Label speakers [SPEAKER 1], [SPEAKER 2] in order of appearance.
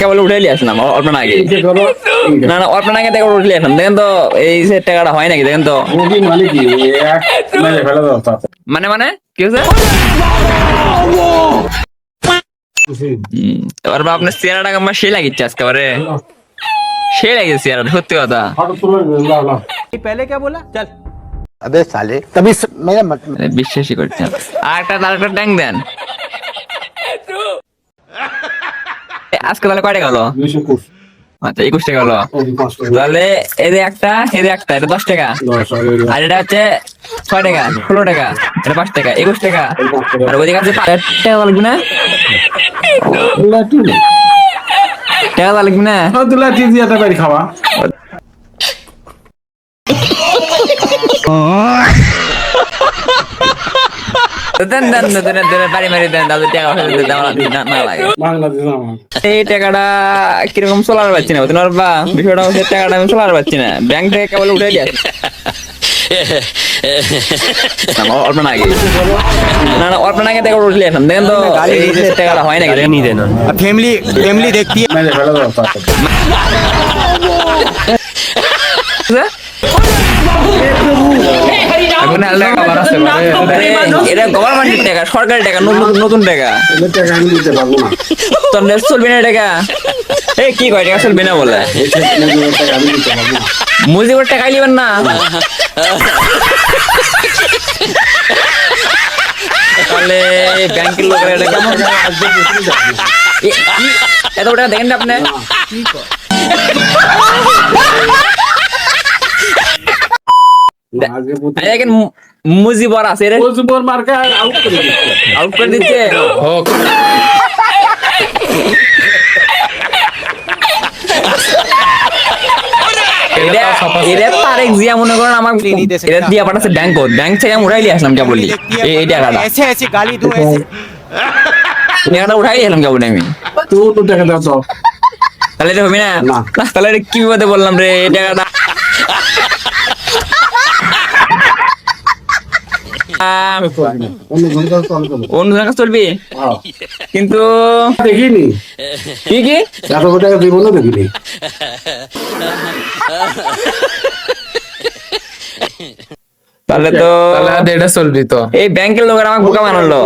[SPEAKER 1] কেবল উঠাইলি আসলাম অল্প না আগে। না না অল্প না আগে থেকে উঠলে আসলাম, দেখেন তো এই যে টাকাটা হয় নাকি দেখেন তো।
[SPEAKER 2] মানে কি ফেলে দাও তাতে।
[SPEAKER 1] মানে মানে কি হয়েছে? এবার বা আপনার চেহারাটা আমার সেই লাগিচ্ছে আজকেবারে, সেই লাগিয়েছে চেহারাটা, সত্যি কথা।
[SPEAKER 3] पहले क्या बोला चल।
[SPEAKER 4] अबे साले तभी मेरा
[SPEAKER 1] বিশ্বাসই করছে না। আরেকটা ট্যাঙ্ক দেন। আজকে তাহলে কয়টা গেল?
[SPEAKER 2] 220
[SPEAKER 1] আচ্ছা 21 টাকা হলো। তাহলে এদের একটা এটা 10 টাকা, আর এটা হচ্ছে 6 টাকা 16 টাকা, এটা 5 টাকা 21 টাকা, আর ওইদিকে আছে 5 টাকা লাগবে না? টাকা লাগবে না?
[SPEAKER 2] দুলা চিজ এটা বাড়ি খাওয়া।
[SPEAKER 1] দেন দেন দেন দেন বাড়ি মারি দেন, তাহলে টাকা না লাগে।
[SPEAKER 2] বাংলাদেশ আমার
[SPEAKER 1] এই টাকাটা কিরকম চলার পাচ্ছি না, বুঝতে পারবা? বিষয়টা হচ্ছে টাকাটা আমি চলার পাচ্ছি না, ব্যাংক থেকে কেবল উঠাই দিয়ে অল্প না আগে। না না অল্প না আগে থেকে উঠলে আসলাম, দেখেন তো এই যে টাকাটা হয় নাকি দেখেন।
[SPEAKER 4] फैमिली फैमिली देखती है।
[SPEAKER 2] মেরে ফেলে দাও তাতে।
[SPEAKER 1] এখন হালকা খাবার আছে, এটা গভর্নমেন্টের টাকা, সরকারি টাকা, নতুন টাকা।
[SPEAKER 2] এদের টাকা আমি দিতে পারবো না।
[SPEAKER 1] তোর নেট চলবে না টাকা? এই কি কয় টাকা চলবে না বলে?
[SPEAKER 2] এই ছেলেগুলোর টাকা আমি দিতে পারবো না।
[SPEAKER 1] মুজিবের টাকা নিবেন না? তাহলে ব্যাংকের লোকের এটা কেমন? এত টাকা দেখেন না আপনি?
[SPEAKER 2] আজকে প্রতি
[SPEAKER 1] দেখেন মুজিবর আছে রে,
[SPEAKER 2] ওজবর মার্কা আউট করে দিচ্ছে।
[SPEAKER 1] আউট করে দিচ্ছে। এটা তারেক জিয়া মনে করেন আমার এটা দিয়া পাঠাচ্ছে ব্যাংক থেকে আমি উঠাইলি আসলাম কে বলি এই টাকাটা,
[SPEAKER 4] ऐसे ऐसे गाली दो ऐसे।
[SPEAKER 1] টাকাটা উঠাইলি আসলাম কে বলি আমি।
[SPEAKER 2] তো টাকা দাও তো।
[SPEAKER 1] তাহলে এটা হবে না?
[SPEAKER 2] না।
[SPEAKER 1] তাহলে এটা কি বিপদে বললাম রে এই টাকাটা।
[SPEAKER 2] অন্য ঘন্টা কল করবো।
[SPEAKER 1] অন্য জায়গা চলবি
[SPEAKER 2] হ্যাঁ।
[SPEAKER 1] কিন্তু
[SPEAKER 2] দেখিনি
[SPEAKER 1] কি কি
[SPEAKER 2] এত টাকা দিব না, দেখিনি।
[SPEAKER 1] তাহলে তো
[SPEAKER 5] এটা চলবি তো।
[SPEAKER 1] এই ব্যাংকের লোকের আমাকে বোকা বানালো।